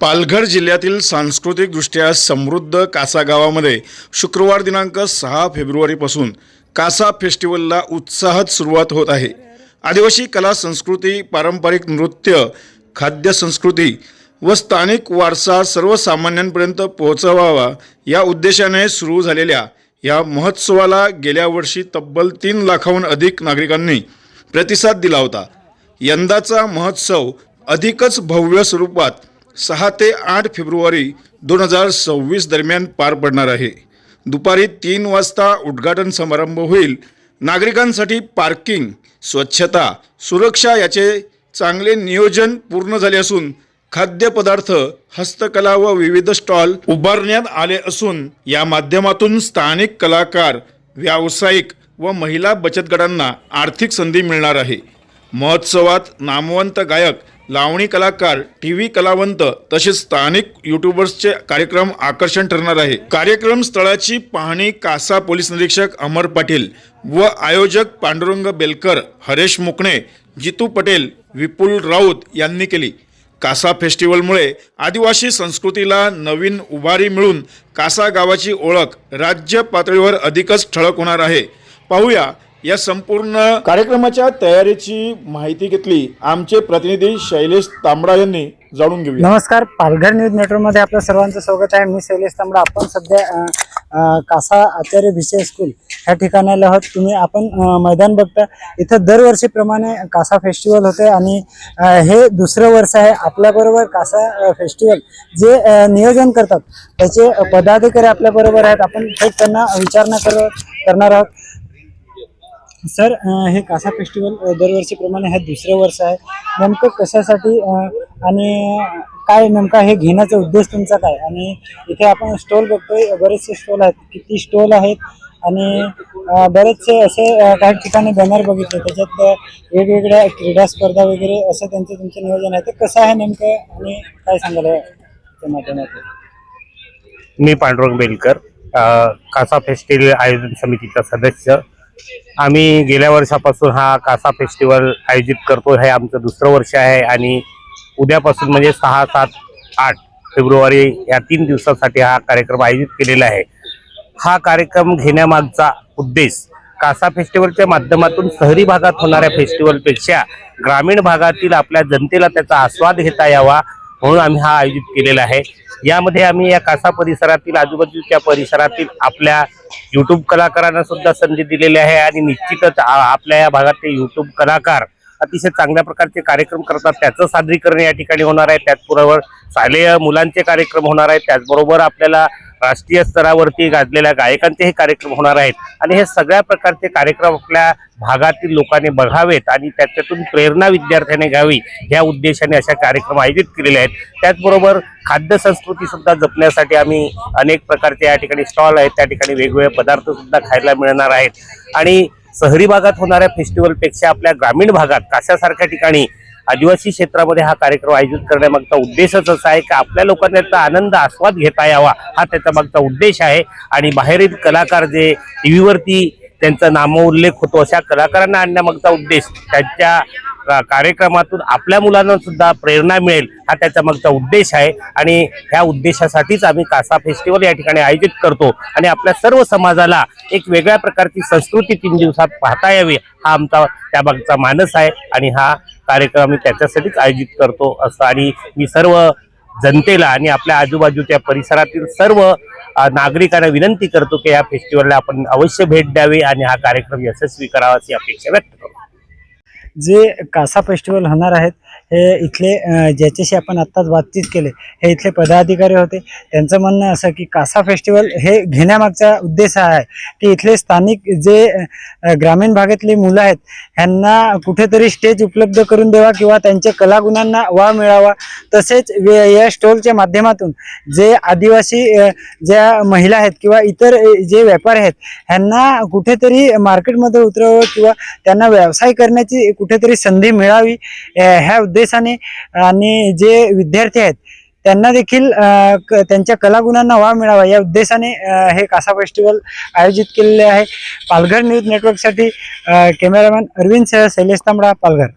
पालघर जिल्ह्यातील सांस्कृतिकदृष्ट्या समृद्ध कासा गावामध्ये शुक्रवार दिनांक 6 फेब्रुवारीपासून कासा फेस्टिवलला उत्साहात सुरुवात होत आहे। आदिवासी कला संस्कृती, पारंपरिक नृत्य, खाद्य संस्कृती व स्थानिक वारसा सर्वसामान्यांपर्यंत पोहोचवावा या उद्देशाने सुरू झालेल्या या महोत्सवाला गेल्या वर्षी तब्बल 3 लाखाहून अधिक नागरिकांनी प्रतिसाद दिला होता। यंदाचा महोत्सव अधिकच भव्य स्वरूपात 6 ते 8 फेब्रुवारी 2026 दरम्यान पार पडणार आहे। दुपारी 3 वाजता उद्घाटन समारंभ होईल। नागरिकांसाठी पार्किंग, स्वच्छता, सुरक्षा याचे चांगले नियोजन पूर्ण झाले असून खाद्यपदार्थ, हस्तकला व विविध स्टॉल उभारण्यात आले असून या माध्यमातून स्थानिक कलाकार, व्यावसायिक व महिला बचत गटांना आर्थिक संधी मिळणार आहे। महोत्सवात नामवंत गायक, लावणी कलाकार, टीव्ही कलावंत तसेच स्थानिक यूट्यूबर्सचे कार्यक्रम आकर्षण ठरणार आहे। कार्यक्रम स्थळाची पाहणी कासा पोलीस निरीक्षक अमर पाटील व आयोजक पांडुरंग बेलकर, हरेश मुकणे, जितू पटेल, विपुल राऊत यांनी केली। कासा फेस्टिवलमुळे आदिवासी संस्कृतीला नवीन उभारी मिळून कासा गावाची ओळख राज्य पातळीवर अधिकच ठळक होणार आहे। पाहूया या संपूर्ण कार्यक्रमाच्या तयारीची माहिती घेतली आमचे प्रतिनिधी शैलेश तांबडा यांनी। जाणून घेऊया। नमस्कार, पालघर न्यूज नेटवर्कमध्ये आपलं सर्वांचं स्वागत आहे। मी शैलेश तांबडा। आपण सध्या कासा आचार्य भिसे स्कूल ह्या ठिकाणाला आहोत। तुम्ही आपण मैदान बघता, इथं दरवर्षीप्रमाणे कासा फेस्टिवल होते आणि हे दुसरं वर्ष आहे। आपल्याबरोबर कासा फेस्टिवल जे नियोजन करतात त्याचे पदाधिकारी आपल्याबरोबर आहेत। आपण थेट त्यांना विचारणा करणार आहोत। सर, हे कासा फेस्टिवल दरवर्षीप्रमाणे हे दुसरं वर्ष आहे, नेमकं कशासाठी आणि काय नेमका हे घेण्याचा उद्देश तुमचा काय? आणि इथे आपण स्टॉल बघतोय, बरेचसे स्टॉल आहेत। किती स्टॉल आहेत आणि बरेचसे असे काही ठिकाणी बॅनर बघितले, त्याच्यात वेगवेगळ्या क्रीडा स्पर्धा वगैरे असं त्यांचं तुमचं नियोजन आहे। ते कसं आहे नेमकं आणि काय सांगाल त्या माध्यमातून? मी पांडुरंग बेलकर, कासा फेस्टिवल आयोजन समितीचा सदस्य। आम्ही गेल्या वर्षापासून हा कासा फेस्टिवल आयोजित करतो। हे आमचं दुसरं वर्ष आहे आणि उद्यापासून म्हणजे 6, 7, 8 फेब्रुवारी या 3 दिवसासाठी हा कार्यक्रम आयोजित केलेला आहे। हा कार्यक्रम घेण्यामागचा उद्देश कासा फेस्टिवलच्या माध्यमातून शहरी भागात होणाऱ्या फेस्टिवलपेक्षा ग्रामीण भागातील आपल्या जनतेला त्याचा आस्वाद घेता यावा म्हणून आम्ही हा आयोजित केलेला आहे। यामध्ये आम्ही या कासा परिसरातील, आजूबाजूच्या परिसरातील आपल्या यूट्यूब कलाकारांना सुद्धा संधी दिलेली आहे आणि निश्चितच आपल्या या भागातील यूट्यूब कलाकार अतिशय चांगल्या प्रकारचे कार्यक्रम करतात, त्याचं सादरीकरण या ठिकाणी होणार आहे। त्याचबरोबर शालेय मुलांचे कार्यक्रम होणार आहेत, त्याचबरोबर आपल्याला राष्ट्रीय स्तरावरती गाजलेल्या गायकांचेही कार्यक्रम होणार आहेत आणि हे सगळ्या प्रकारचे कार्यक्रम आपल्या भागातील लोकांनी बघावेत आणि त्याच्यातून प्रेरणा विद्यार्थ्यांनी घ्यावी या उद्देशाने अशा कार्यक्रम आयोजित केलेले आहेत। त्याचबरोबर खाद्य संस्कृती सुद्धा जपण्यासाठी आम्ही अनेक प्रकारचे या ठिकाणी स्टॉल आहेत, त्या ठिकाणी वेगवेगळे पदार्थ सुद्धा खायला मिळणार आहेत आणि शहरी भागात होणाऱ्या फेस्टिवलपेक्षा आपल्या ग्रामीण भागात काशासारख्या ठिकाणी आदिवासी क्षेत्रामध्ये हा कार्यक्रम आयोजित करण्यामागचा उद्देशच असा आहे की आपल्या लोकांना त्याचा आनंद आस्वाद घेता यावा, हा त्याचा मागचा उद्देश आहे। आणि बाहेरील कलाकार जे टीव्हीवरती त्यांचा नामोल्लेख होतो अशा कलाकारांना आणण्यामागचा उद्देश, त्यांच्या कार्यक्रमातून आपल्या मुलांना सुद्धा प्रेरणा मिळेल, हा त्याचा मागचा उद्देश आहे। आणि ह्या उद्देशासाठीच आम्ही कासा फेस्टिवल या ठिकाणी आयोजित करतो आणि आपल्या सर्व समाजाला एक वेगळ्या प्रकारची संस्कृती 3 दिवसात पाहता यावी, हा आमचा त्यामागचा मानस आहे आणि हा कार्यक्रम आम्ही त्याच्यासाठीच आयोजित करतो असं। आणि मी सर्व जनतेला आणि आपल्या आजूबाजूच्या परिसरातील सर्व नागरिकांना विनंती करतो की या फेस्टिवलला आपण अवश्य भेट द्यावी आणि हा कार्यक्रम यशस्वी करावा अशी अपेक्षा व्यक्त करतो। जे कासा फेस्टिवल होणार आहेत हे इथले ज्याच्याशी आपण आत्ताच बातचीत केले, हे इथले पदाधिकारी होते। त्यांचं म्हणणं असं की कासा फेस्टिवल हे घेण्यामागचा उद्देश आहे की इथले स्थानिक जे ग्रामीण भागातली मुलं आहेत ह्यांना कुठेतरी स्टेज उपलब्ध करून द्यावा किंवा त्यांच्या कलागुणांना वाव मिळावा। तसेच या स्टॉलच्या माध्यमातून जे आदिवासी ज्या महिला आहेत किंवा इतर जे व्यापारी आहेत ह्यांना कुठेतरी मार्केटमध्ये उतरावं किंवा त्यांना व्यवसाय करण्याची कुठेतरी संधी मिळावी ह्या उद्देशाने आणि जे विद्यार्थी आहेत त्यांना देखील त्यांच्या कलागुणांना वाव मिळावा या उद्देशाने हे कासा फेस्टिवल आयोजित केलेले आहे। पालघर न्यूज नेटवर्कसाठी कॅमेरामॅन अरविंद सह शैलेश तांबडा, पालघर।